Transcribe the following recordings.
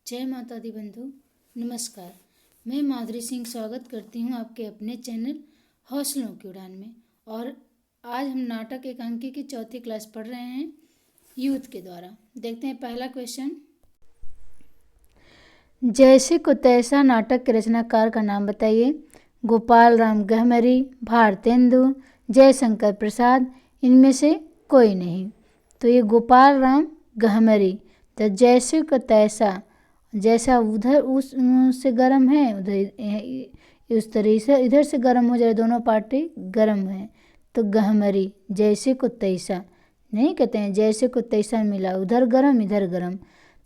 जय माता दी बंधु, नमस्कार। मैं माधुरी सिंह स्वागत करती हूँ आपके अपने चैनल हौसलों की उड़ान में। और आज हम नाटक एकांकी की चौथी क्लास पढ़ रहे हैं यूथ के द्वारा। देखते हैं पहला क्वेश्चन। जैसे को तैसा नाटक के रचनाकार का नाम बताइए। गोपाल राम गहमरी, भारतेंदु, जयशंकर प्रसाद, इनमें से कोई नहीं। तो ये गोपाल राम गहमरी। तो जैसे को तैसा, जैसा उधर उस से गर्म है, उधर उस तरह से इधर से गर्म हो जाए, दोनों पार्टी गर्म है। तो गहमरी, जैसे को तैसा नहीं कहते हैं, जैसे को तैसा मिला, उधर गर्म इधर गर्म,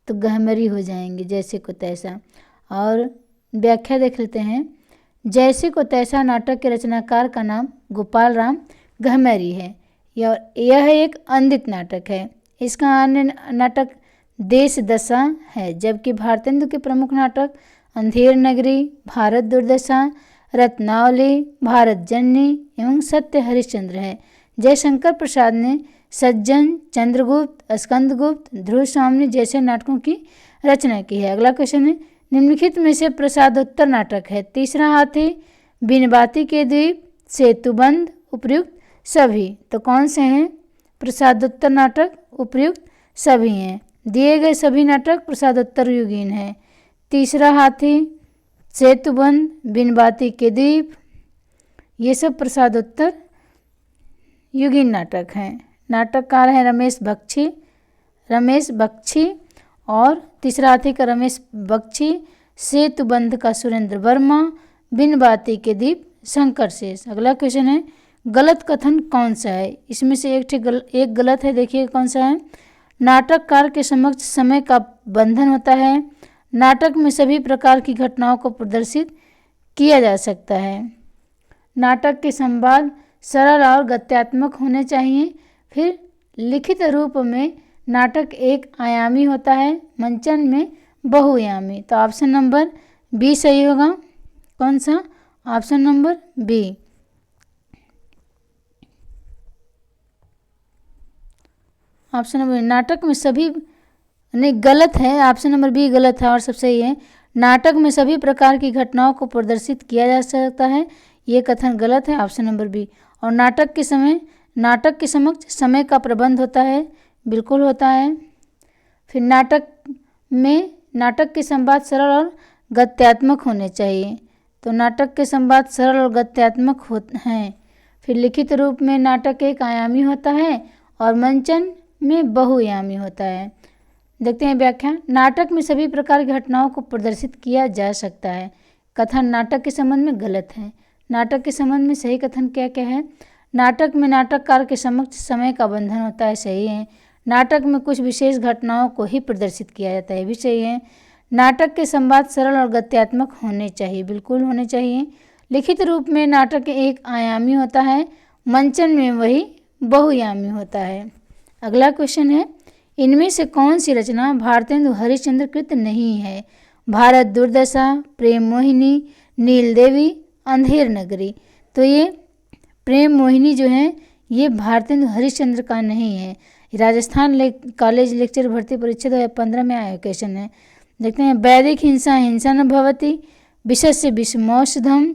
तो गहमरी हो जाएंगे जैसे को तैसा। और व्याख्या देख लेते हैं। जैसे को तैसा नाटक के रचनाकार का नाम गोपाल राम गहमरी है। यह एक अंदित नाटक है। इसका अन्य नाटक देश दशा है, जबकि भारतेंदु के प्रमुख नाटक अंधेर नगरी, भारत दुर्दशा, रत्नावली, भारत जननी एवं सत्य हरिश्चंद्र है। जयशंकर प्रसाद ने सज्जन, चंद्रगुप्त, स्कंदगुप्त, ध्रुव स्वामी जैसे नाटकों की रचना की है। अगला क्वेश्चन है, निम्नलिखित में से प्रसादोत्तर नाटक है। तीसरा हाथी, बिनबाती के द्वीप, सेतुबंध, उपयुक्त सभी। तो कौन से हैं प्रसादोत्तर नाटक? उपयुक्त सभी हैं। दिए गए सभी नाटक प्रसादोत्तर युगीन है। तीसरा हाथी, सेतुबंध, बिनबाती के द्वीप, ये सब प्रसादोत्तर युगीन नाटक हैं। नाटककार हैं रमेश बख्शी और तीसरा हाथी का रमेश बख्शी, सेतुबंध का सुरेंद्र वर्मा, बिनबाती के द्वीप शंकर शेष। अगला क्वेश्चन है, गलत कथन कौन सा है? इसमें से एक गलत है, देखिए कौन सा है। नाटककार के समक्ष समय का बंधन होता है। नाटक में सभी प्रकार की घटनाओं को प्रदर्शित किया जा सकता है। नाटक के संवाद सरल और गद्यात्मक होने चाहिए। फिर लिखित रूप में नाटक एक आयामी होता है, मंचन में बहुआयामी। तो ऑप्शन नंबर बी सही होगा। कौन सा? Option number B. Option number नाटक में सभी नहीं, गलत है, ऑप्शन नंबर बी गलत है और सब सही है। नाटक में सभी प्रकार की घटनाओं को प्रदर्शित किया जा सकता है, ये कथन गलत है, ऑप्शन नंबर बी। और नाटक के समक्ष समय का प्रबंध होता है, बिल्कुल होता है। फिर नाटक के संवाद सरल और गद्यात्मक होने चाहिए, तो नाटक के संवाद सरल और गद्यात्मक होते हैं। फिर लिखित रूप में नाटक एक आयामी होता है और मंचन में बहुआयामी होता है। देखते हैं व्याख्या। नाटक में सभी प्रकार की घटनाओं को प्रदर्शित किया जा सकता है, कथन नाटक के संबंध में गलत है। नाटक के संबंध में सही कथन क्या क्या है? नाटक में नाटककार के समक्ष समय का बंधन होता है, सही है। नाटक में कुछ विशेष घटनाओं को ही प्रदर्शित किया जाता है, भी सही है। नाटक के संवाद सरल और गद्यात्मक होने चाहिए, बिल्कुल होने चाहिए। लिखित रूप में नाटक एक आयामी होता है, मंचन में वही बहुआयामी होता है। अगला क्वेश्चन है, इनमें से कौन सी रचना भारतेंदु हरिश्चंद्र कृत नहीं है? भारत दुर्दशा, प्रेम मोहिनी, नील देवी, अंधेर नगरी। तो ये प्रेम मोहिनी जो है ये भारतेंदु हरिश्चंद्र का नहीं है। राजस्थान कॉलेज लेक्चर भर्ती परीक्षा 2015 में आया क्वेश्चन है। देखते हैं, वैदिक हिंसा हिंसा न भवती, विषस्य विषमौषधम,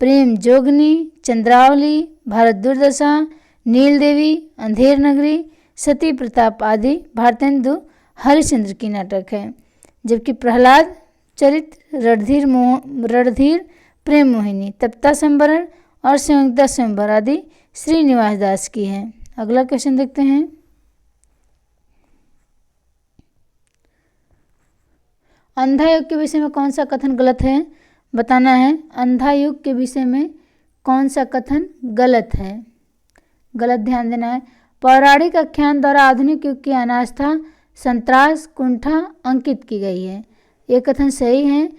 प्रेम जोगनी, चंद्रावली, भारत दुर्दशा, नील देवी, अंधेर नगरी, सती प्रताप आदि भारतेंदु हरिश्चंद्र की नाटक है। जबकि प्रहलाद चरित्र, रणधीर, प्रेम मोहिनी, तप्ता संवरण और संयुक्ता स्वयंवर आदि श्रीनिवास दास की है। अगला क्वेश्चन देखते हैं, अंधा युग के विषय में कौन सा कथन गलत है? बताना है। अंधा युग के विषय में कौन सा कथन गलत है? गलत ध्यान देना है। पौराणिक आख्यान द्वारा आधुनिक युग की अनास्था, संत्रास, कुंठा अंकित की गई है, ये कथन सही है।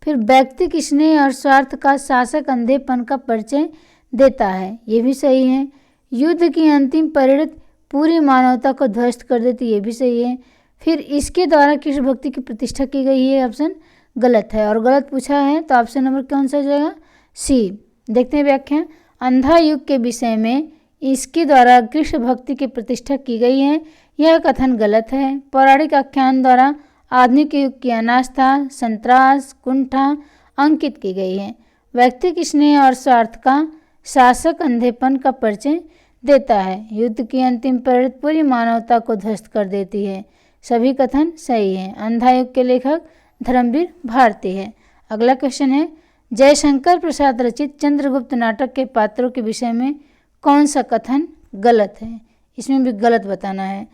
फिर व्यक्तिक स्नेह और स्वार्थ का शासक अंधेपन का परिचय देता है, ये भी सही है। युद्ध की अंतिम परिणति पूरी मानवता को ध्वस्त कर देती, ये भी सही है। फिर इसके द्वारा कृष्ण भक्ति की प्रतिष्ठा की गई है, ऑप्शन गलत है। और गलत पूछा है तो ऑप्शन नंबर कौन सा हो जाएगा? सी। देखते हैं व्याख्या। अंधा युग के विषय में इसके द्वारा कृष्ण भक्ति की प्रतिष्ठा की गई है, यह कथन गलत है। पौराणिक आख्यान द्वारा आधुनिक युग की अनास्था, संतरास, कुंठा अंकित की गई है। व्यक्ति की स्नेह और स्वार्थ का शासक अंधेपन का परिचय देता है। युद्ध की अंतिम परिणति पूरी मानवता को ध्वस्त कर देती है। सभी कथन सही हैं। अंधा युग के लेखक धर्मवीर भारती है। अगला क्वेश्चन है, जयशंकर प्रसाद रचित चंद्रगुप्त नाटक के पात्रों के विषय में कौन सा कथन गलत है? इसमें भी गलत बताना है।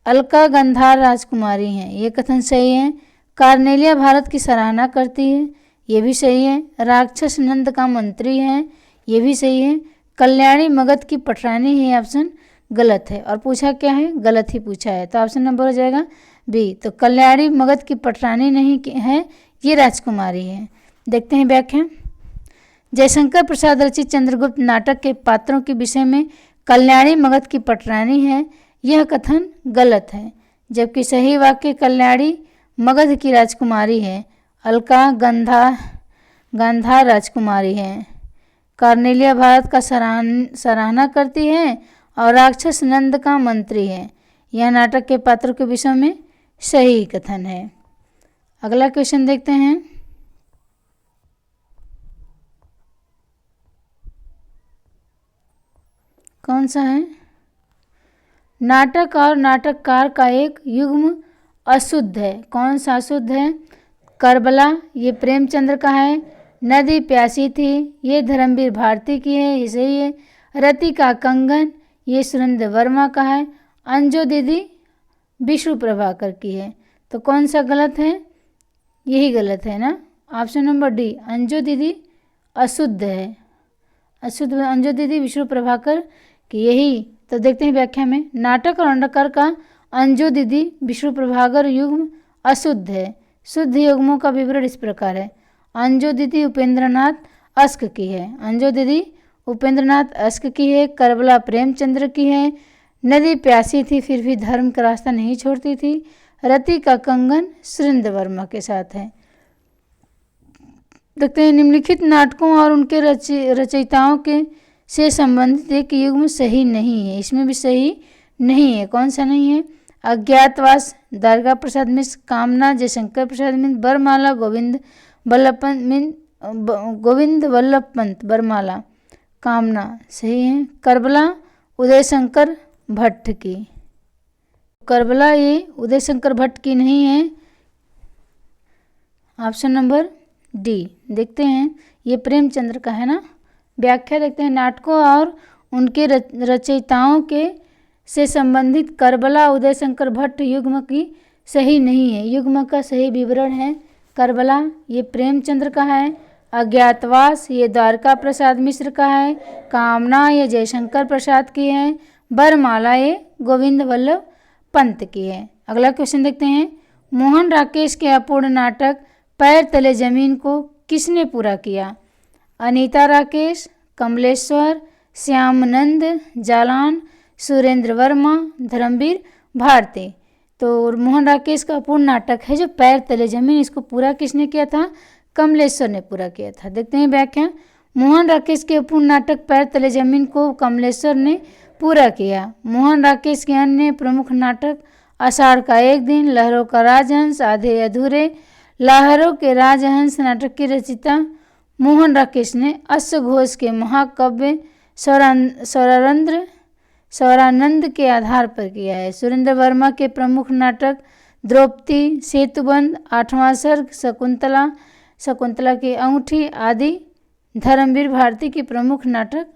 अलका गंधार राजकुमारी हैं, ये कथन सही है। कार्नेलिया भारत की सराहना करती है, ये भी सही है। राक्षस नंद का मंत्री है, ये भी सही है। कल्याणी मगध की पटरानी है, ऑप्शन गलत है। और पूछा क्या है? गलत ही पूछा है, तो ऑप्शन नंबर हो जाएगा बी। तो कल्याणी मगध की पटरानी नहीं है, ये राजकुमारी है। देखते हैं व्याख्या। जयशंकर प्रसाद रचित चंद्रगुप्त नाटक के पात्रों के विषय में कल्याणी मगध की पटरानी है, यह कथन गलत है। जबकि सही वाक्य कल्याणी मगध की राजकुमारी है, अलका गांधार राजकुमारी है। कार्नेलिया भारत का सराहना करती है और राक्षस नंद का मंत्री है। यह नाटक के पात्रों के विषय में सही कथन है। अगला क्वेश्चन देखते हैं। कौन सा है? नाटक और नाटककार का एक युग्म अशुद्ध है। कौन सा अशुद्ध है? करबला, ये प्रेमचंद्र का है। नदी प्यासी थी, ये धर्मवीर भारती की है, ये सही है। रति का कंगन, ये सुरेंद्र वर्मा का है। अंजो दीदी विष्णु प्रभाकर की है। तो कौन सा गलत है? यही गलत है ना, ऑप्शन नंबर डी, अंजो दीदी अशुद्ध है। अशुद्ध अंजो दीदी विष्णु प्रभाकर की, यही। तो देखते हैं व्याख्या में। नाटक और नाटककार का अंजो दीदी विष्णु प्रभाकर युग्म अशुद्ध है। शुद्ध युग्मों का विवरण इस प्रकार है। अंजो दीदी उपेंद्रनाथ अस्क की है, अंजो दीदी उपेंद्रनाथ अस्क की है। करबला प्रेमचंद्र की है। नदी प्यासी थी फिर भी धर्म का रास्ता नहीं छोड़ती थी। रति का कंगन सुरेंद्र वर्मा के साथ है। देखते हैं, निम्नलिखित नाटकों और उनके रचयिताओं के से संबंधित एक युग्म सही नहीं है। इसमें भी सही नहीं है। कौन सा नहीं है? अज्ञातवास दारगा प्रसाद मिश्र, कामना जयशंकर प्रसाद मिश्र, बरमाला गोविंद वल्लभ पंत बरमाला, कामना सही है। करबला उदय शंकर भट्ट की, करबला ये उदय शंकर भट्ट की नहीं है, ऑप्शन नंबर डी। देखते हैं, ये प्रेमचंद्र का है ना। व्याख्या देखते हैं। नाटकों और उनके रचयिताओं के से संबंधित करबला उदय शंकर भट्ट युग्म की सही नहीं है। युग्म का सही विवरण है। करबला ये प्रेमचंद्र का है। अज्ञातवास ये द्वारका प्रसाद मिश्र का है। कामना ये जयशंकर प्रसाद की है। बरमाला ये गोविंद वल्लभ पंत की है। अगला क्वेश्चन देखते हैं। मोहन राकेश के अपूर्ण नाटक पैर तले जमीन को किसने पूरा किया? अनीता राकेश, कमलेश्वर, श्यामानंद जालान, सुरेंद्र वर्मा, धर्मवीर भारती। तो मोहन राकेश का अपूर्ण नाटक है जो पैर तले जमीन, इसको पूरा किसने किया था? कमलेश्वर ने पूरा किया था। देखते हैं व्याख्या। मोहन राकेश के अपूर्ण नाटक पैर तले जमीन को कमलेश्वर ने पूरा किया। मोहन राकेश के अन्य प्रमुख नाटक आषाढ़ का एक दिन, लहरों का राजहंस, आधे अधूरे। लहरों के राजहंस नाटक की रचयिता मोहन राकेश ने अश्वघोष के महाकाव्य स्वरानंद के आधार पर किया है। सुरेंद्र वर्मा के प्रमुख नाटक द्रौपदी, सेतुबंध, आठवां सर्ग, शकुंतला की अंगूठी आदि। धर्मवीर भारती की प्रमुख नाटक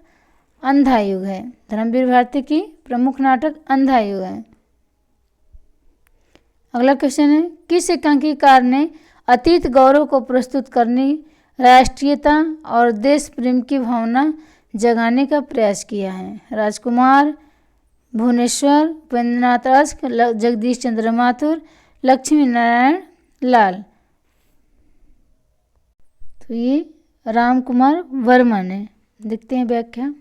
अंधा युग है। धर्मवीर भारती की प्रमुख नाटक अंधा युग है। अगला क्वेश्चन है, किस एकांकीकार ने अतीत गौरव को प्रस्तुत करने, राष्ट्रीयता और देश प्रेम की भावना जगाने का प्रयास किया है? राजकुमार, भुवनेश्वर, उपेंद्रनाथ अस्क, जगदीश चंद्र माथुर, लक्ष्मी नारायण लाल। तो ये राम कुमार वर्मा ने। देखते हैं व्याख्या।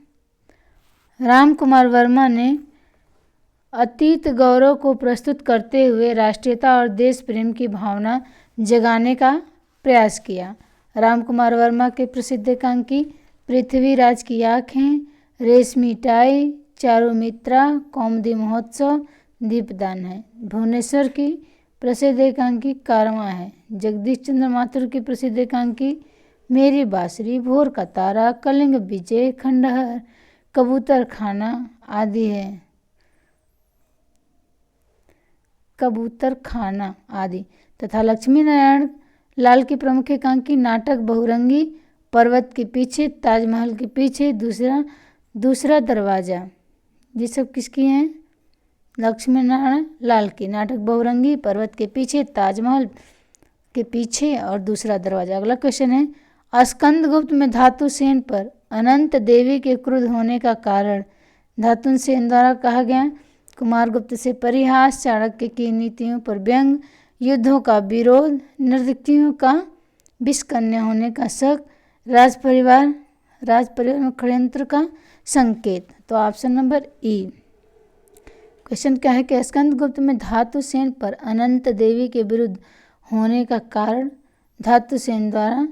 राम कुमार वर्मा ने अतीत गौरव को प्रस्तुत करते हुए राष्ट्रीयता और देश प्रेम की भावना जगाने का प्रयास किया। राम कुमार वर्मा के प्रसिद्ध एकांकी पृथ्वीराज की आँखें, रेशमी टाई, चारुमित्रा, कौमुदी महोत्सव, दीपदान है। भुवनेश्वर की प्रसिद्ध एकांकी कारवां है। जगदीश चंद्र माथुर की प्रसिद्ध एकांकी मेरी बांसुरी, भोर का तारा, कलिंग विजय, खंडहर, कबूतर खाना आदि है। कबूतर खाना आदि तथा लक्ष्मी नारायण लाल की प्रमुख एकांकी नाटक बहुरंगी, पर्वत के पीछे, ताजमहल के पीछे, दूसरा दरवाजा, ये सब किसकी हैं? लक्ष्मी नारायण लाल की। नाटक बहुरंगी, पर्वत के पीछे, ताजमहल के पीछे और दूसरा दरवाजा। अगला क्वेश्चन है स्कंदगुप्त में धातुसेन पर अनंत देवी के क्रुद्ध होने का कारण। धातुसेन द्वारा कहा गया, कुमारगुप्त से परिहास, चाणक्य की नीतियों पर व्यंग, युद्धों का विरोध, नर्तकियों का विषकन्या होने का शक, राज परिवार में षड्यंत्र का संकेत। तो ऑप्शन नंबर ई। क्वेश्चन क्या है कि स्कंदगुप्त में धातुसेन पर अनंत देवी के विरुद्ध होने का कारण धातुसेन द्वारा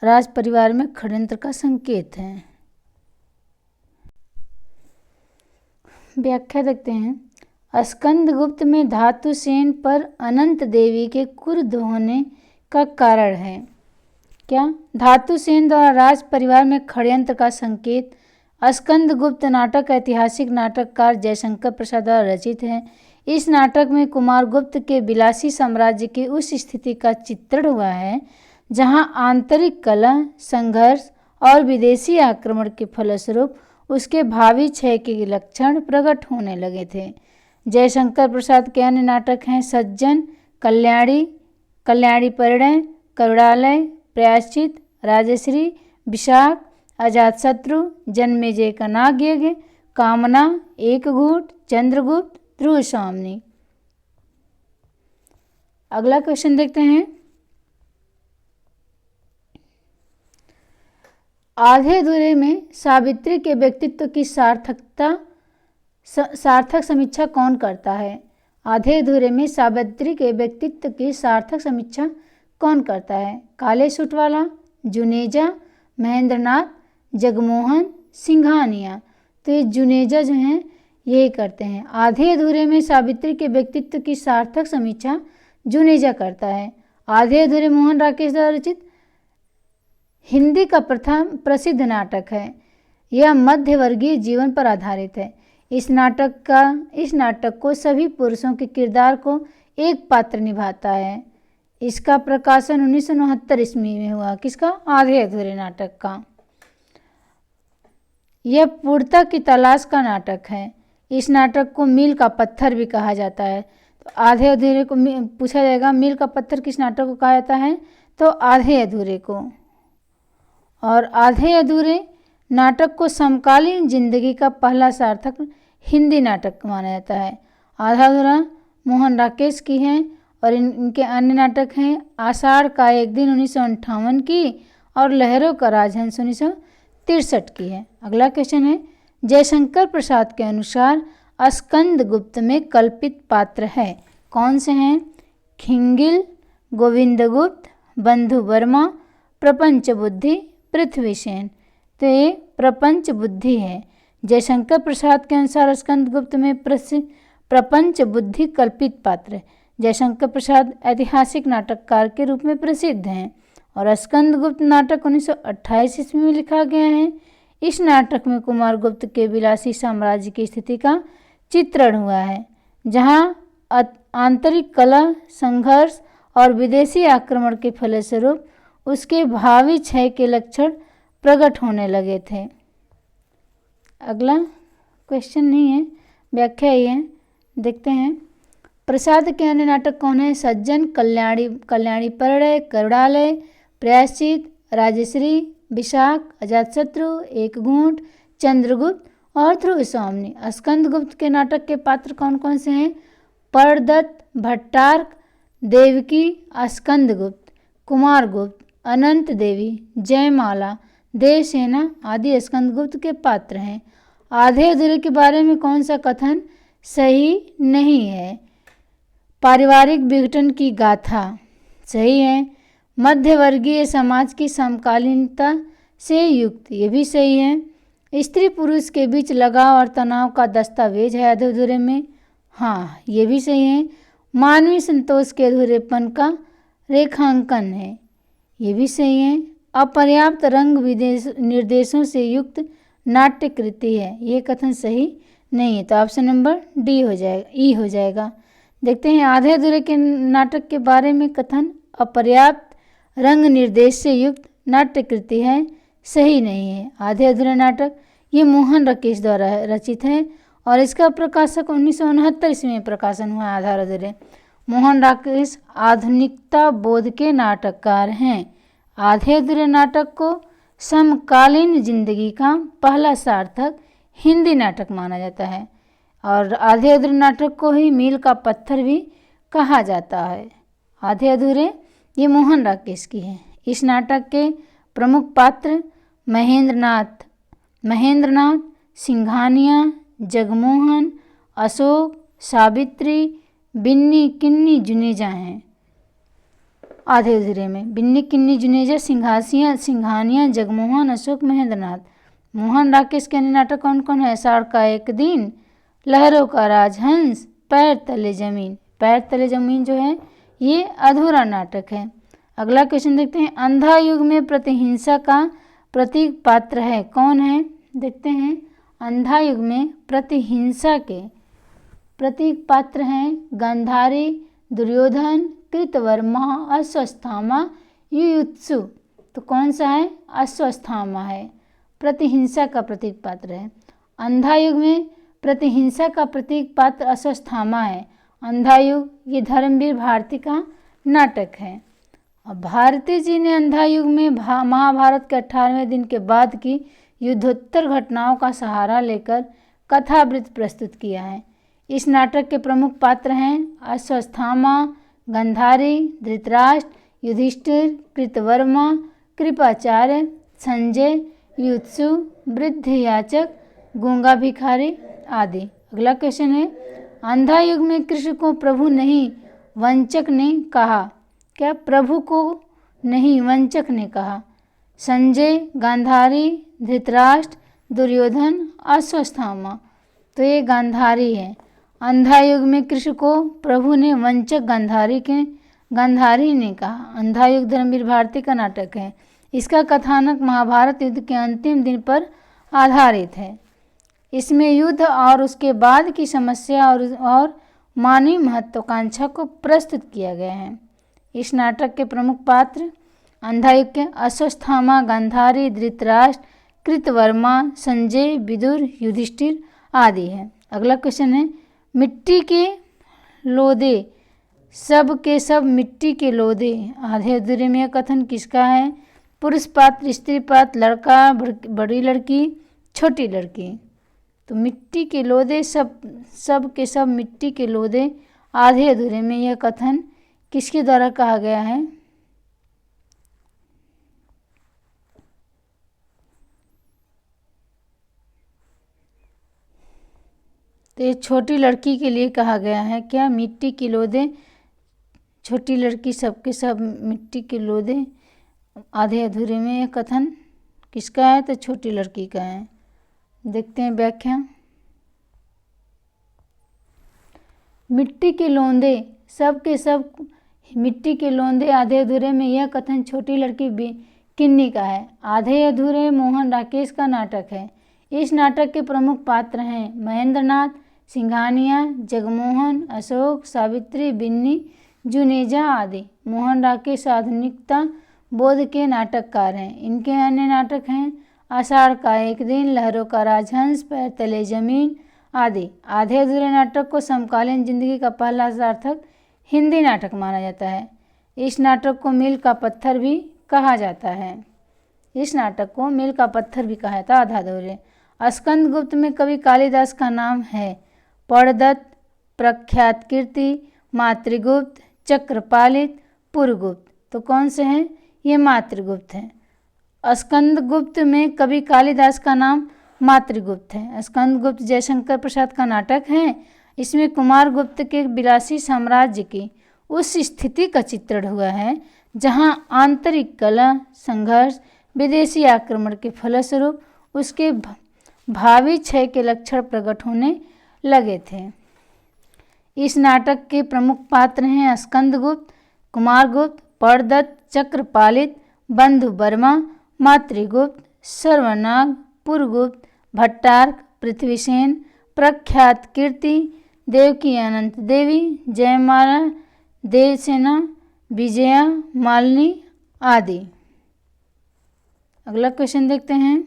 राज परिवार में षड्यंत्र का संकेत है। व्याख्या देखते हैं। स्कंदगुप्त में धातुसेन पर अनंत देवी के क्रुद्ध होने का कारण है क्या? धातुसेन द्वारा राज परिवार में षड्यंत्र का संकेत। स्कंदगुप्त नाटक ऐतिहासिक नाटककार जयशंकर प्रसाद द्वारा रचित है। इस नाटक में कुमारगुप्त के विलासी साम्राज्य की उस स्थिति का चित्रण हुआ है जहां आंतरिक कलह, संघर्ष और विदेशी आक्रमण के फलस्वरूप उसके भावी क्षय के लक्षण प्रकट होने लगे थे। जयशंकर प्रसाद के अन्य नाटक हैं सज्जन, कल्याणी परिणय, करुणालय, प्रायश्चित, राजश्री, विशाख, अजातशत्रु, जन्मेजय का नागयज्ञ, कामना, एकघूट, चंद्रगुप्त, ध्रुव स्वामिनी। अगला क्वेश्चन देखते हैं। आधे अधूरे में सावित्री के व्यक्तित्व की सार्थक समीक्षा कौन करता है? आधे अधूरे में सावित्री के व्यक्तित्व की सार्थक समीक्षा कौन करता है? काले सूट वाला, जुनेजा, महेंद्रनाथ, जगमोहन, सिंघानिया। तो ये जुनेजा जो हैं यही करते हैं। आधे अधूरे में सावित्री के व्यक्तित्व की सार्थक समीक्षा जुनेजा करता है। आधे अधूरे मोहन राकेश द्वारा रचित हिंदी का प्रथम प्रसिद्ध नाटक है। यह मध्यवर्गीय जीवन पर आधारित है। इस नाटक को सभी पुरुषों के किरदार को एक पात्र निभाता है। इसका प्रकाशन 1969 ईस्वी में हुआ। किसका? आधे अधूरे नाटक का। यह पूर्णता की तलाश का नाटक है। इस नाटक को मील का पत्थर भी कहा जाता है। तो आधे अधूरे को पूछा जाएगा मील का पत्थर किस नाटक को कहा जाता है? तो आधे अधूरे को। और आधे अधूरे नाटक को समकालीन जिंदगी का पहला सार्थक हिंदी नाटक माना जाता है। आधा अधूरा मोहन राकेश की है और इनके अन्य नाटक हैं आषाढ़ का एक दिन 1958 की और लहरों का राजहंस 1963 की है। अगला क्वेश्चन है जयशंकर प्रसाद के अनुसार स्कंदगुप्त में कल्पित पात्र है कौन से हैं? खिंगिल, गोविंदगुप्त, बंधु वर्मा, प्रपंच बुद्धि, पृथ्वीसेन। तो ये प्रपंच बुद्धि है। जयशंकर प्रसाद के अनुसार स्कंदगुप्त में प्रपंच बुद्धि कल्पित पात्र है। जयशंकर प्रसाद ऐतिहासिक नाटककार के रूप में प्रसिद्ध हैं और स्कंदगुप्त नाटक 1928 ईस्वी में लिखा गया है। इस नाटक में कुमारगुप्त के विलासी साम्राज्य की स्थिति का चित्रण हुआ है जहां आंतरिक कलह, संघर्ष और विदेशी आक्रमण के फलस्वरूप उसके भावी क्षय के लक्षण प्रकट होने लगे थे। अगला क्वेश्चन नहीं है, व्याख्या ही है, देखते हैं। प्रसाद के अन्य नाटक कौन है? सज्जन, कल्याणी परिणय, करुणालय, प्रायश्चित, राजश्री, विशाख, अजातशत्रु, एकघूट, चंद्रगुप्त और ध्रुव स्वामिनी। स्कंदगुप्त के नाटक के पात्र कौन कौन से हैं? परदत्त, भट्टार्क, देवकी, स्कंदगुप्त, कुमारगुप्त, अनंत देवी, जयमाला, देवसेना आदि स्कंदगुप्त के पात्र हैं। आधे अधूरे के बारे में कौन सा कथन सही नहीं है? पारिवारिक विघटन की गाथा सही है। मध्यवर्गीय समाज की समकालीनता से युक्त ये भी सही है। स्त्री पुरुष के बीच लगाव और तनाव का दस्तावेज है आधे अधूरे में। हाँ, ये भी सही है। मानवीय संतोष के अधूरेपन का रेखांकन है, ये भी सही है। अपर्याप्त रंग निर्देशों से युक्त नाट्य कृति है, ये कथन सही नहीं है, तो ऑप्शन नंबर डी हो जाएगा, ई हो जाएगा। देखते हैं आधे अधूरे के नाटक के बारे में कथन, अपर्याप्त रंग निर्देश से युक्त नाट्य कृति है, सही नहीं है। आधे अधूरे नाटक ये मोहन राकेश द्वारा रचित है और इसका प्रकाशक 1969 ईस्वी में प्रकाशन हुआ। आधे अधूरे मोहन राकेश आधुनिकता बोध के नाटककार हैं। आधे अधूरे नाटक को समकालीन जिंदगी का पहला सार्थक हिंदी नाटक माना जाता है और आधे अधूरे नाटक को ही मील का पत्थर भी कहा जाता है। आधे अधूरे ये मोहन राकेश की है। इस नाटक के प्रमुख पात्र महेंद्रनाथ, सिंघानिया, जगमोहन, अशोक, सावित्री, बिन्नी किन्नी जुनेजा हैं। आधे अधूरे में बिन्नी किन्नी जुनेजा, सिंघानिया, जगमोहन, अशोक, महेंद्रनाथ। मोहन राकेश के अन्य नाटक कौन कौन है? आषाढ़ का एक दिन, लहरों का राजहंस, पैर तले जमीन। पैर तले जमीन जो है ये अधूरा नाटक है। अगला क्वेश्चन देखते हैं, अंधा युग में प्रतिहिंसा का प्रतीक पात्र है, कौन है? देखते हैं, अंधा युग में प्रतिहिंसा के प्रतीक पात्र हैं गांधारी, दुर्योधन, कृतवर्मा, अश्वत्थामा, युयुत्सु। तो कौन सा है? अश्वत्थामा है, प्रतिहिंसा का प्रतीक पात्र है। अंधा युग में प्रतिहिंसा का प्रतीक पात्र अश्वत्थामा है। अंधा युग ये धर्मवीर भारती का नाटक है। अब भारती जी ने अंधा युग में महाभारत के 18वें दिन के बाद की युद्धोत्तर घटनाओं का सहारा लेकर कथावृत्त प्रस्तुत किया है। इस नाटक के प्रमुख पात्र हैं अश्वत्थामा, गांधारी, धृतराष्ट्र, युधिष्ठिर, कृतवर्मा, कृपाचार्य, संजय, युत्सु, वृद्ध याचक, गूंगा भिखारी आदि। अगला क्वेश्चन है, अंधा युग में कृष्ण को प्रभु नहीं वंचक ने कहा, क्या प्रभु को नहीं वंचक ने कहा? संजय, गांधारी, धृतराष्ट्र, दुर्योधन, अश्वत्थामा। तो ये गांधारी है। अंधा युग में कृष्ण को प्रभु ने वंचक गांधारी ने कहा। अंधा युग धर्मवीर भारती का नाटक है। इसका कथानक महाभारत युद्ध के अंतिम दिन पर आधारित है। इसमें युद्ध और उसके बाद की समस्या और मानवीय महत्वाकांक्षा को प्रस्तुत किया गया है। इस नाटक के प्रमुख पात्र अंधा युग के अश्वत्थामा, गांधारी, धृतराष्ट्र, कृतवर्मा, संजय, विदुर, युधिष्ठिर आदि है। अगला क्वेश्चन है, मिट्टी के लोदे, सब के सब मिट्टी के लोदे। आधे अधूरे में यह कथन किसका है? पुरुष पात्र, स्त्री पात्र, लड़का, बड़ी लड़की, छोटी लड़की। तो मिट्टी के लोदे, सब के सब मिट्टी के लोदे। आधे अधूरे में यह कथन किसके द्वारा कहा गया है? तो ये छोटी लड़की के लिए कहा गया है। क्या? मिट्टी के लोदे, छोटी लड़की, सबके सब मिट्टी के लोदे। आधे अधूरे में यह कथन किसका है? तो छोटी लड़की का है। देखते हैं व्याख्या। मिट्टी के लोंदे, सब के सब मिट्टी के लोंदे। आधे अधूरे में यह कथन छोटी लड़की किन्नी का है। आधे अधूरे मोहन राकेश का नाटक है। इस नाटक के प्रमुख पात्र हैं महेंद्रनाथ, सिंघानिया, जगमोहन, अशोक, सावित्री, बिन्नी, जुनेजा आदि। मोहन राकेश आधुनिकता बोध के नाटककार हैं। इनके अन्य नाटक हैं आषाढ़ का एक दिन, लहरों का राजहंस, पैर तले जमीन आदि। आधे अधूरे नाटक को समकालीन जिंदगी का पहला सार्थक हिंदी नाटक माना जाता है। इस नाटक को मील का पत्थर भी कहा जाता है। इस नाटक को मील का पत्थर भी कहा जाता है। आधा अधूरे स्कंद गुप्त में कवि कालिदास का नाम है पणदत्त, प्रख्यात कीर्ति, मातृगुप्त, चक्रपालित, पुरगुप्त। तो कौन से हैं? ये मातृगुप्त हैं। स्कंद गुप्त में कवि कालिदास का नाम मातृगुप्त है। स्कंद गुप्त जयशंकर प्रसाद का नाटक है। इसमें कुमार गुप्त के विलासी साम्राज्य की उस स्थिति का चित्रण हुआ है जहां आंतरिक कलह, संघर्ष, विदेशी आक्रमण के फलस्वरूप उसके भावी क्षय के लक्षण प्रकट होने लगे थे। इस नाटक के प्रमुख पात्र हैं स्कंदगुप्त, कुमारगुप्त, परदत्त, चक्रपालित, बंधु वर्मा, मातृगुप्त, सर्वनाग, पुरगुप्त, भट्टार्क, पृथ्वीसेन, प्रख्यात कीर्ति, देवकी अनंत देवी, जयमाला, देवसेना, विजया, मालिनी आदि। अगला क्वेश्चन देखते हैं।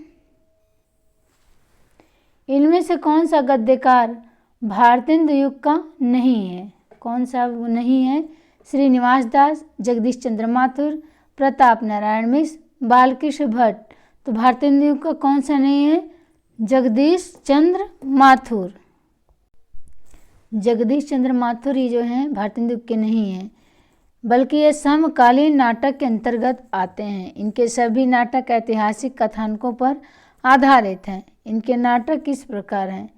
इनमें से कौन सा गद्यकार भारतेंदु युग का नहीं है? कौन सा नहीं है? श्रीनिवास दास, जगदीश चंद्र माथुर, प्रताप नारायण मिश्र, बालकृष्ण भट्ट। तो भारतेंदु युग का कौन सा नहीं है? जगदीश चंद्र माथुर। जगदीश चंद्र माथुर ही जो हैं भारतेंदु युग के नहीं हैं, बल्कि ये समकालीन नाटक के अंतर्गत आते हैं। इनके सभी नाटक ऐतिहासिक कथानकों पर आधारित हैं। इनके नाटक इस प्रकार हैं: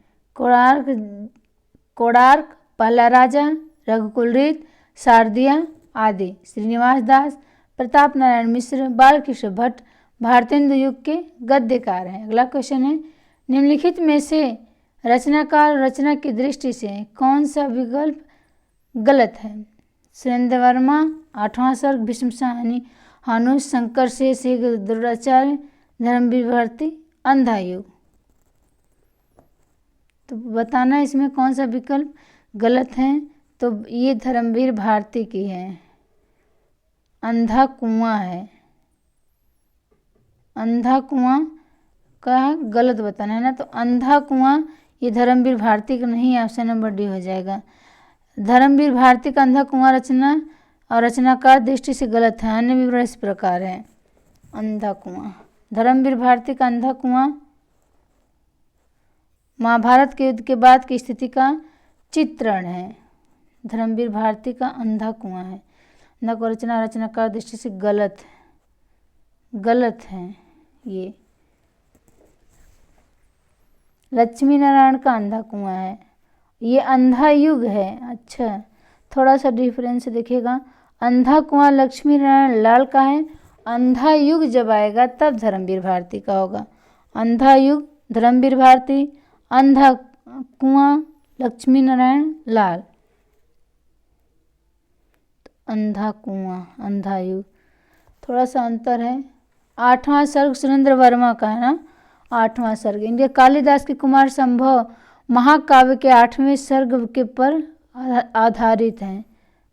कोणार्क, पहला राजा, रघुकुल रीत, शारदिया आदि। श्रीनिवास दास, प्रताप नारायण मिश्र, बालकृष्ण भट्ट भारतेंदु युग के गद्यकार हैं। अगला क्वेश्चन है, निम्नलिखित में से रचनाकार और रचना की दृष्टि से कौन सा विकल्प गलत है? सुरेंद्र वर्मा, आठवां सर्ग, भीष्म साहनी, हानुस, शंकर शेष, द्रोणाचार्य, धर्मवीर भारती, अंधा युग। तो बताना इसमें कौन सा विकल्प गलत है। तो ये धर्मवीर भारती की है, अंधा कुआं है। अंधा कुआं का गलत बताना है ना, तो अंधा कुआं ये धर्मवीर भारती का नहीं, ऑप्शन नंबर डी हो जाएगा। धर्मवीर भारती का अंधा कुआं रचना और रचनाकार दृष्टि से गलत है। अन्य विवरण इस प्रकार है। अंधा कुआं, धर्मवीर भारती का अंधा कुआं महाभारत के युद्ध के बाद की स्थिति का चित्रण है। धर्मवीर भारती का अंधा कुआं है। अंधा कुआं रचना रचनाकार दृष्टि से गलत है ये। लक्ष्मी नारायण का अंधा कुआं है, ये अंधा युग है। अच्छा, थोड़ा सा डिफरेंस देखिएगा। अंधा कुआं लक्ष्मी नारायण लाल का है, अंधा युग जब आएगा तब धर्मवीर भारती का होगा। अंधा युग धर्मवीर भारती, अंधा कुआं लक्ष्मी नारायण लाल। अंधा कुआं, अंधा युग, थोड़ा सा अंतर है। आठवां सर्ग सुरेंद्र वर्मा का है ना, आठवां सर्ग। इनके कालिदास के कुमार संभव महाकाव्य के 8वें सर्ग के पर आधारित हैं।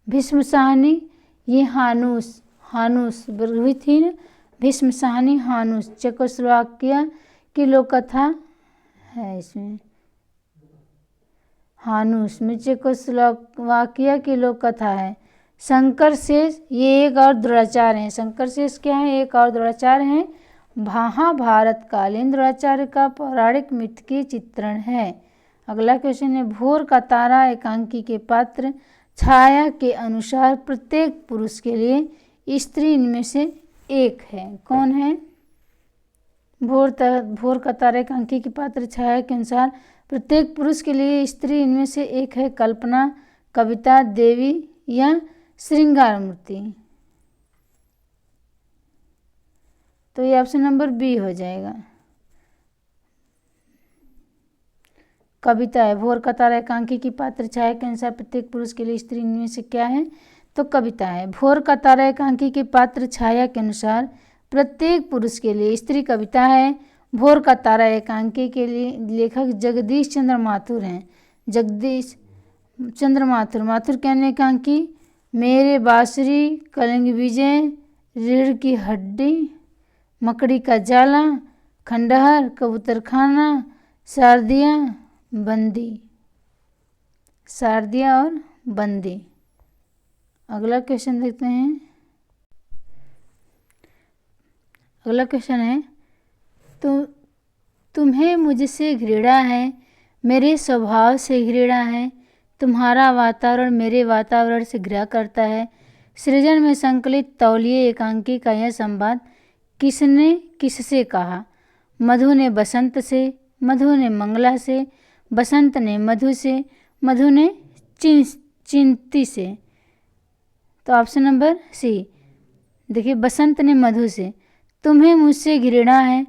भीष्म साहनी ये हानुस हुई थी ना, भीष्म साहनी हानुस चेकोस्लोवाकिया की लोक कथा है। इसमें हानुस में चेकोस्लोवाकिया की लोक कथा है। शंकर शेष ये एक और द्रोणाचार्य हैं। शंकर शेष क्या है? एक और द्रोणाचार्य हैं। महाभारत कालीन द्रोणाचार्य का पौराणिक मिथ की चित्रण है। अगला क्वेश्चन है, भोर का तारा एकांकी के पात्र छाया के अनुसार प्रत्येक पुरुष के लिए स्त्री इनमें से एक है। कौन है? भोर का तारा एकांकी के पात्र छाया के अनुसार प्रत्येक पुरुष के लिए स्त्री इनमें से एक है। कल्पना, कविता, देवी या श्रृंगार मूर्ति। तो ये ऑप्शन नंबर बी हो जाएगा। कविता है। भोर का तारा एकांकी की पात्र छाया के अनुसार प्रत्येक पुरुष के लिए स्त्री इनमें से क्या है? तो कविता है। भोर का तारा एकांकी की पात्र छाया के अनुसार प्रत्येक पुरुष के लिए स्त्री कविता है। भोर का तारा एकांकी के लिए लेखक जगदीश चंद्र माथुर हैं। जगदीश चंद्र माथुर कहने एकांकी मेरे बांसुरी, कलिंग विजय, रीढ़ की हड्डी, मकड़ी का जाला, खंडहर, कबूतरखाना, शारदिया, बंदी। शारदिया और बंदी। अगला क्वेश्चन देखते हैं। अगला क्वेश्चन है, तुम्हें मुझसे घृणा है, मेरे स्वभाव से घृणा है, तुम्हारा वातावरण मेरे वातावरण से घृणा करता है। सृजन में संकलित तौलिए एकांकी का यह संवाद किसने किससे कहा? मधु ने बसंत से, मधु ने मंगला से, बसंत ने मधु से, मधु ने चिंती से। तो ऑप्शन नंबर सी देखिए, बसंत ने मधु से। तुम्हें मुझसे घृणा है,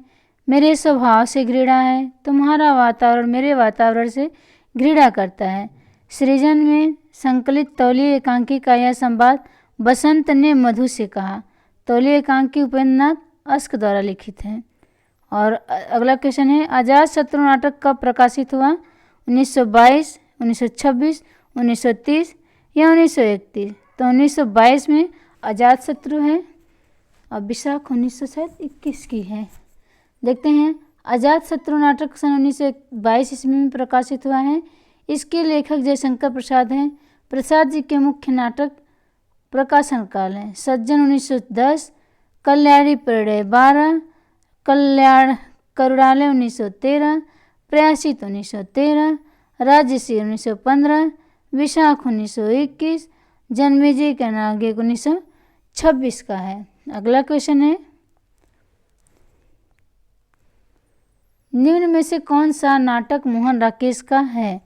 मेरे स्वभाव से घृणा है, तुम्हारा वातावरण मेरे वातावरण से घृणा करता है। सृजन में संकलित तौलीय एकांकी का यह संवाद बसंत ने मधु से कहा। तौलीय एकांकी उपेंद्रनाथ अस्क द्वारा लिखित है। और अगला क्वेश्चन है, अजातशत्रु नाटक कब प्रकाशित हुआ? 1922, 1926, 1930 या 1931? तो 1922 में अजातशत्रु है और विशाख 1921 की है। देखते हैं, अजातशत्रु नाटक सन 1922 ईस्वी में प्रकाशित हुआ है। इसके लेखक जयशंकर प्रसाद हैं। प्रसाद जी के मुख्य नाटक प्रकाशन काल है सज्जन 1910, कल्याणी परिणय 12, कल्याण करुणालय 1913, प्रयासित 1913, राजश्री 1915, विशाख 1921, जन्मेजय का नागे 1926 का है। अगला क्वेश्चन है, निम्न में से कौन सा नाटक मोहन राकेश का है?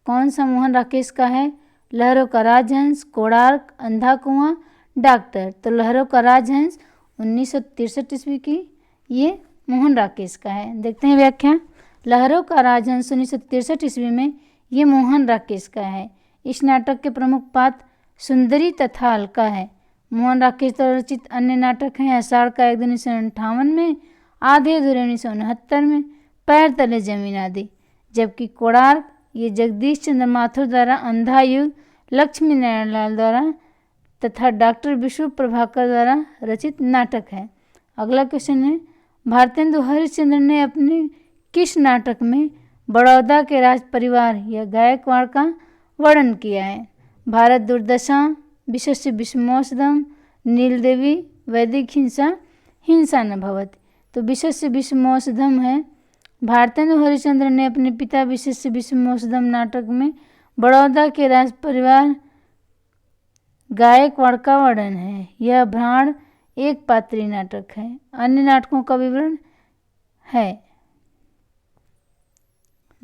कौन सा मोहन राकेश का है? लहरों का राजहंस, कोणार्क, अंधा कुआं, डॉक्टर। तो लहरों का राजहंस 1963 ईस्वी की, ये मोहन राकेश का है। देखते हैं व्याख्या। लहरों का राजहंस 1963 ईस्वी में ये मोहन राकेश का है। इस नाटक के प्रमुख पात्र सुंदरी तथा अलका है। मोहन राकेश द्वारा रचित अन्य नाटक हैं आषाढ़ का एक दिन 1958 में, आधे अधूरे 1969 में, पैर तले जमीन आदि। जबकि कोणार्क ये जगदीश चंद्र माथुर द्वारा, अंधा युग लक्ष्मी नारायण लाल द्वारा तथा डॉक्टर विष्णु प्रभाकर द्वारा रचित नाटक है। अगला क्वेश्चन है, भारतेंदु हरिश्चंद्र ने अपने किस नाटक में बड़ौदा के राज परिवार या गायकवाड़ का वर्णन किया है? भारत दुर्दशा, विश्वस्य विषमोषधम, नीलदेवी, वैदिक हिंसा, हिंसा न भवति। तो विश्वस्य विषमोषधम है। भारतेंदु हरिश्चंद्र ने अपने पिता विश्वस्य विषमोषधम नाटक में बड़ौदा के राज परिवार गायकवाड़ का वर्णन है। यह भ्राण एक पात्री नाटक है। अन्य नाटकों का विवरण है,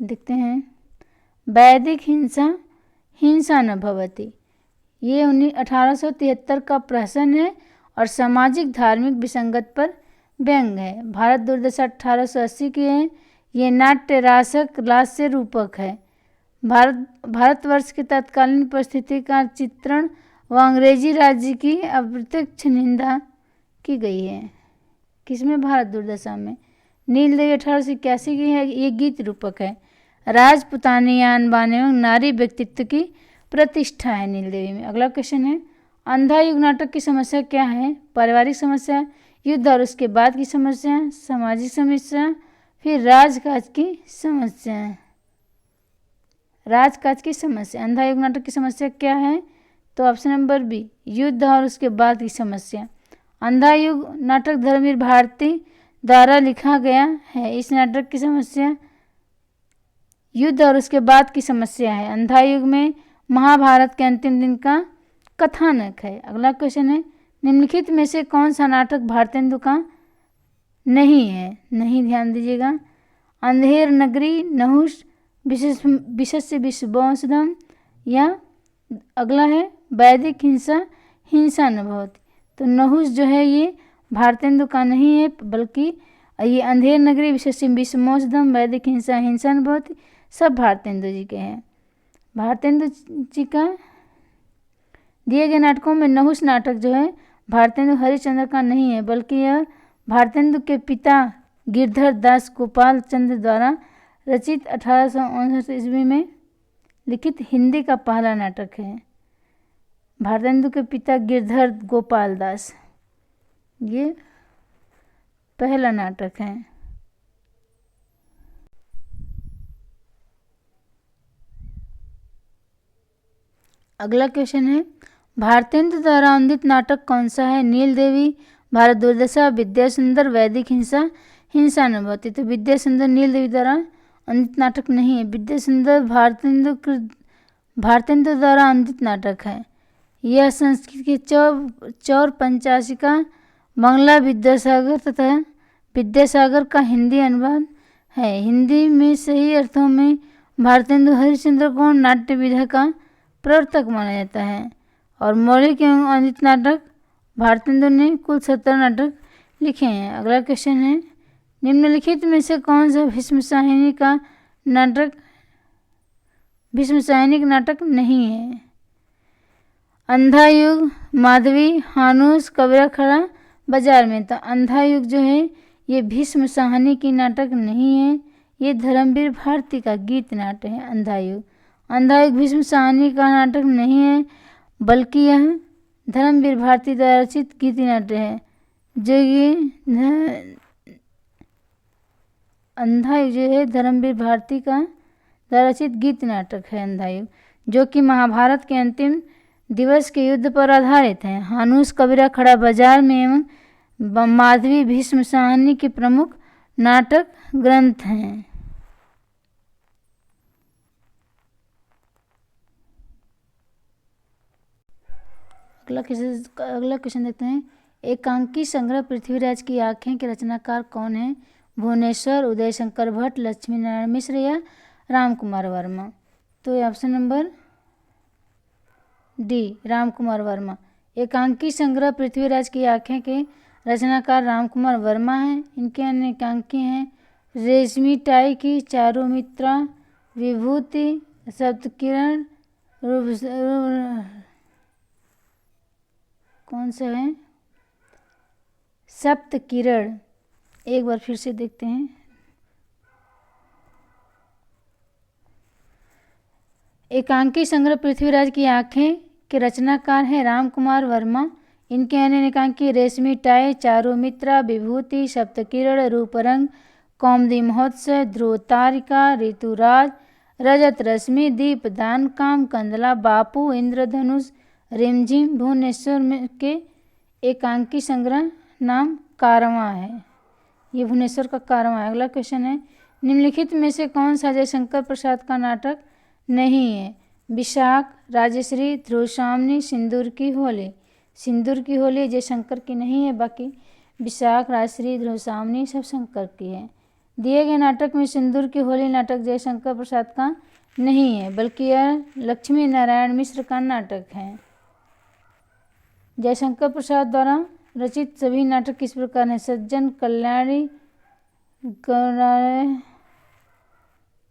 देखते हैं। वैदिक हिंसा, हिंसा न भवति, ये 1873 का प्रहसन है और सामाजिक धार्मिक विसंगत पर व्यंग है। भारत दुर्दशा 1880 की है। ये नाट्य रासक लास्य रूपक है। भारतवर्ष की तत्कालीन परिस्थिति का चित्रण व अंग्रेजी राज्य की अप्रत्यक्ष निंदा की गई है। किसमें? भारत दुर्दशा में। नीलदेवी 1881 की है। ये गीत रूपक है। राजपुतानी आन-बान एवं नारी व्यक्तित्व की प्रतिष्ठा है नीलदेवी में। अगला क्वेश्चन है, अंधा युग नाटक की समस्या क्या है? पारिवारिक समस्या, युद्ध और उसके बाद की समस्या, सामाजिक समस्या, फिर राजकाज की समस्या। राजकाज की समस्या। अंधा युग नाटक की समस्या क्या है? तो ऑप्शन नंबर बी, युद्ध और उसके बाद की समस्या। अंधा युग नाटक धर्मवीर भारती द्वारा लिखा गया है। इस नाटक की समस्या युद्ध और उसके बाद की समस्या है। अंधा युग में महाभारत के अंतिम दिन का कथानक है। अगला क्वेश्चन है, निम्नलिखित में से कौन सा नाटक भारतेंदु का नहीं है? नहीं, ध्यान दीजिएगा। अंधेर नगरी, नहुष, विश्वस्य विषमोषधम, या अगला है वैदिक हिंसा, हिंसा न भवति। तो नहुष जो है ये भारतेंदु का नहीं है, बल्कि ये अंधेर नगरी, विश्वस्य विषमोषधम, वैदिक हिंसा, हिंसा न भवति सब भारतेंदु जी के हैं। भारतेंदु जी का दिए गए नाटकों में नहुष नाटक जो है भारतेंदु हरिश्चंद्र का नहीं है, बल्कि यह भारतेंदु के पिता गिरधर दास गोपाल चंद्र द्वारा रचित 1859 ईस्वी में लिखित हिंदी का पहला नाटक है। भारतेंदु के पिता गिरधर गोपाल दास, ये पहला नाटक है। अगला क्वेश्चन है, भारतेंदु द्वारा अनूदित नाटक कौन सा है? नीलदेवी, भारत दुर्दशा, विद्यासुंदर, वैदिक हिंसा, हिंसा न भवति। तो विद्यासुंदर नीलदेवी द्वारा अनूदित नाटक नहीं है। विद्यासुंदर भारतेंदु द्वारा अनूदित नाटक है। यह संस्कृत की चौर पंचाशिका, बांग्ला विद्यासागर तथा विद्यासागर का हिंदी अनुवाद है। हिंदी में सही अर्थों में भारतेंदु हरिश्चंद्र को नाट्य विधा का प्रवर्तक माना जाता है। और मौलिक एवं अनूदित नाटक भारतेंदु ने कुल 17 नाटक लिखे हैं। अगला क्वेश्चन है, निम्नलिखित में से कौन सा भीष्म शाहिनी का नाटक भीष्म सैनिक नाटक नहीं है। अंधा युग माधवी हानूस कबीरा खड़ा बाजार में। तो अंधा युग जो है ये भीष्म साहनी की नाटक नहीं है, ये धर्मवीर भारती का गीत नाट्य है अंधा युग। अंधा युग भीष्म साहनी का नाटक नहीं है, बल्कि यह धर्मवीर भारती द्वारा रचित गीत नाट्य है। जो ये अंधा युग जो है धर्मवीर भारती का द्वारा रचित गीत नाटक है अंधा युग, जो कि महाभारत के अंतिम दिवस के युद्ध पर आधारित है। हानूस कबीरा खड़ा बाजार में एवं माधवी भीष्म साहनी के प्रमुख नाटक ग्रंथ हैं। अगला क्वेश्चन देखते हैं। एकांकी संग्रह पृथ्वीराज की आंखें के रचनाकार कौन है? भुवनेश्वर, उदय शंकर भट्ट, लक्ष्मी नारायण मिश्र या राम कुमार वर्मा। तो option number D Ram Kumar Verma. एकांकी संग्रह पृथ्वीराज की आंखें के रचनाकार राम कुमार वर्मा हैं। इनके अन्य एकांकी हैं रेशमी टाई की, चारुमित्रा, विभूति, सप्तकिरण, कौन सा है? सप्तकिरण। एक बार फिर से देखते हैं। एकांकी संग्रह पृथ्वीराज की आंखें के रचनाकार हैं राम कुमार वर्मा। इनके अन्य एकांकी रेशमी टाई, चारुमित्रा, विभूति, सप्तकिरण, रूपरंग, कौमुदी महोत्सव, ध्रुव तारिका, ऋतुराज, रजत रश्मि, दीप दान काम, कंदला, बापू, इंद्रधनुष, रिमझिम। भुवनेश्वर के एकांकी संग्रह नाम कारवां है, ये भुवनेश्वर का कारवां है। अगला क्वेश्चन है निम्नलिखित में से कौन सा जयशंकर प्रसाद का नाटक नहीं है? विशाख, राजश्री, ध्रुवसामनी, सिंदूर की होली। सिंदूर की होली जयशंकर की नहीं है, बाकी विशाख, राजश्री, ध्रुवसामनी सब शंकर की है। दिए गए नाटक में सिंदूर की होली नाटक जयशंकर प्रसाद का नहीं है, बल्कि यह लक्ष्मी नारायण मिश्र का नाटक है। जयशंकर प्रसाद द्वारा रचित सभी नाटक किस प्रकार हैं? सज्जन,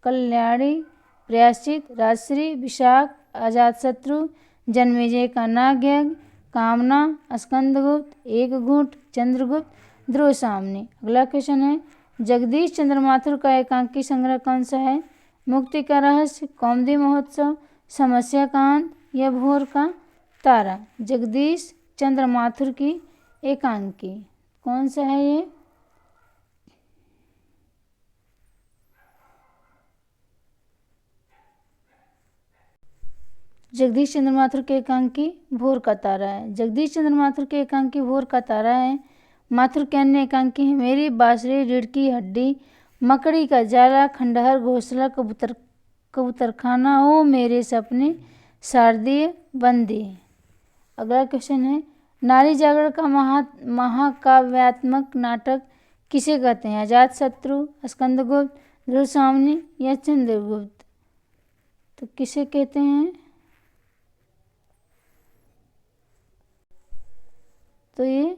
कल्याणी, प्रयाश्चित, राजश्री, विशाख, अजातशत्रु, जन्मेजय का नागयज्ञ, कामना, स्कंदगुप्त, एक घूंट, चंद्रगुप्त, ध्रुवसामनी। अगला क्वेश्चन है जगदीश चंद्र माथुर का एकांकी संग्रह कौन सा है? मुक्ति का रहस्य, कौमुदी महोत्सव, समस्या कांत या भोर का तारा। जगदीश चंद्र माथुर की एकांकी कौन सा है ये? जगदीश चंद्र माथुर के एकांकी भोर का तारा है। जगदीश चंद्र माथुर के एकांकी भोर का तारा है। माथुर के अन्य एकांकी है मेरी बांसुरी, रीढ़ की हड्डी, मकड़ी का जाला, खंडहर, घोंसला, कबूतरखाना, ओ मेरे सपने, शारदीय बंदी। अगला क्वेश्चन है नारी जागरण का महाकाव्यात्मक नाटक किसे कहते हैं? अजातशत्रु, स्कंदगुप्त, ध्रुवसामनी या चंद्रगुप्त। तो किसे कहते हैं? तो ये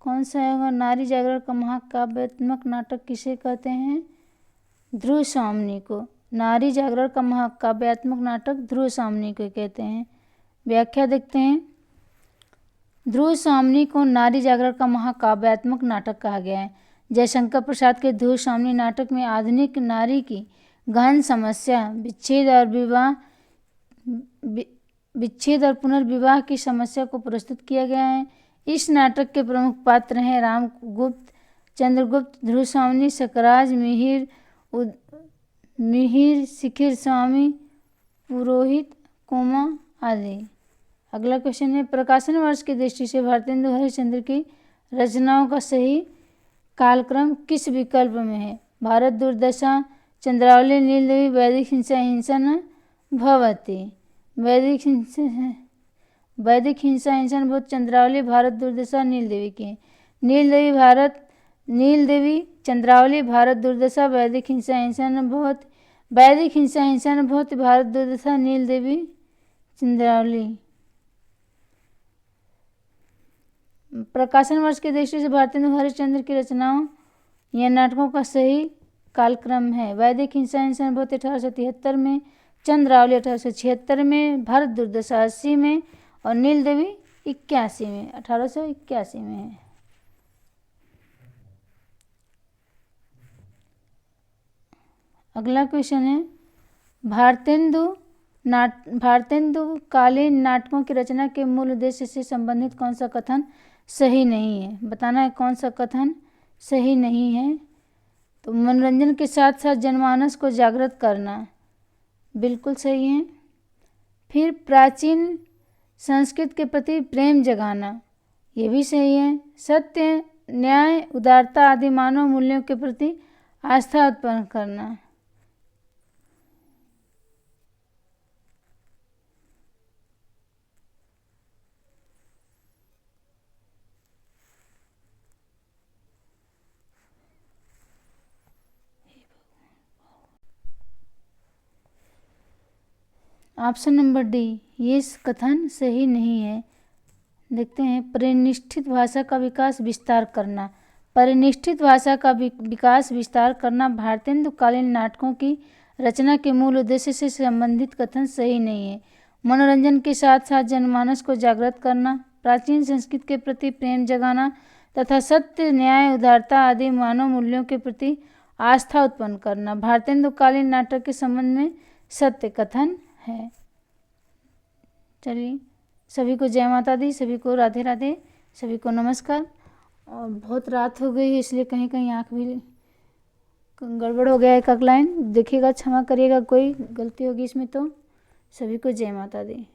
कौन सा होगा? नारी जागरण का महाकाव्यात्मक नाटक किसे कहते हैं? ध्रुवसामनी को। नारी जागरण का महाकाव्यात्मक नाटक ध्रुवसामनी को कहते हैं। व्याख्या देखते हैं। ध्रुवसामनी को नारी जागरण का महाकाव्यात्मक नाटक कहा गया है। जयशंकर प्रसाद के ध्रुवसामनी नाटक में आधुनिक नारी की गहन समस्या, विच्छेद और पुनर्विवाह की समस्या को प्रस्तुत किया गया है। इस नाटक के प्रमुख पात्र हैं रामगुप्त, चंद्रगुप्त, ध्रुवसामनी, सकराज, मिहिर, शिखिर स्वामी, पुरोहित, कोमा आदि। अगला क्वेश्चन है प्रकाशन वर्ष की दृष्टि से भारतेंदु हरिश्चंद्र की रचनाओं का सही कालक्रम किस विकल्प में है? भारत दुर्दशा, चंद्रावली, नीलदेवी, वैदिक हिंसा, हिंसा न भवति। वैदिक हिंसा हिंसा न भवति चंद्रावली, भारत दुर्दशा, नीलदेवी की। नीलदेवी, चंद्रावली, भारत दुर्दशा, वैदिक हिंसा हिंसा न भवति। वैदिक हिंसा हिंसा न भवति, भारत दुर्दशा, नीलदेवी, चंद्रावली। प्रकाशन वर्ष की दृष्टि से भारतेंदु हरिश्चंद्र की रचनाओं या नाटकों का सही कालक्रम है। वैदिक हिंसा इंसान बहुत 1873 में, चंद्रावली 1876 में, भारत दुर्दशा 80 में और नील देवी 81 में, 1881 में है। अगला क्वेश्चन है, भारतेंदु कालीन नाटकों की रचना के मूल उद्देश्य से संबंधित कौन सा कथन सही नहीं है? बताना है कौन सा कथन सही नहीं है। तो मनोरंजन के साथ साथ जनमानस को जागृत करना बिल्कुल सही है। फिर प्राचीन संस्कृत के प्रति प्रेम जगाना, ये भी सही है। सत्य, न्याय, उदारता आदि मानव मूल्यों के प्रति आस्था उत्पन्न करना, ऑप्शन नंबर डी, ये कथन सही नहीं है। देखते हैं, परिनिष्ठित भाषा का विकास विस्तार करना। परिनिष्ठित भाषा का विकास विस्तार करना भारतेंदु कालीन नाटकों की रचना के मूल उद्देश्य से संबंधित कथन सही नहीं है। मनोरंजन के साथ साथ जनमानस को जागृत करना, प्राचीन संस्कृत के प्रति प्रेम जगाना तथा सत्य, न्याय, उदारता आदि मानव मूल्यों के प्रति आस्था उत्पन्न करना भारतेंदु कालीन नाटक के संबंध में सत्य कथन है। चलिए, सभी को जय माता दी, सभी को राधे राधे, सभी को नमस्कार। और बहुत रात हो गई है इसलिए कहीं कहीं आँख भी गड़बड़ हो गया है। एक लाइन देखिएगा, क्षमा करिएगा, कोई गलती होगी इसमें तो। सभी को जय माता दी।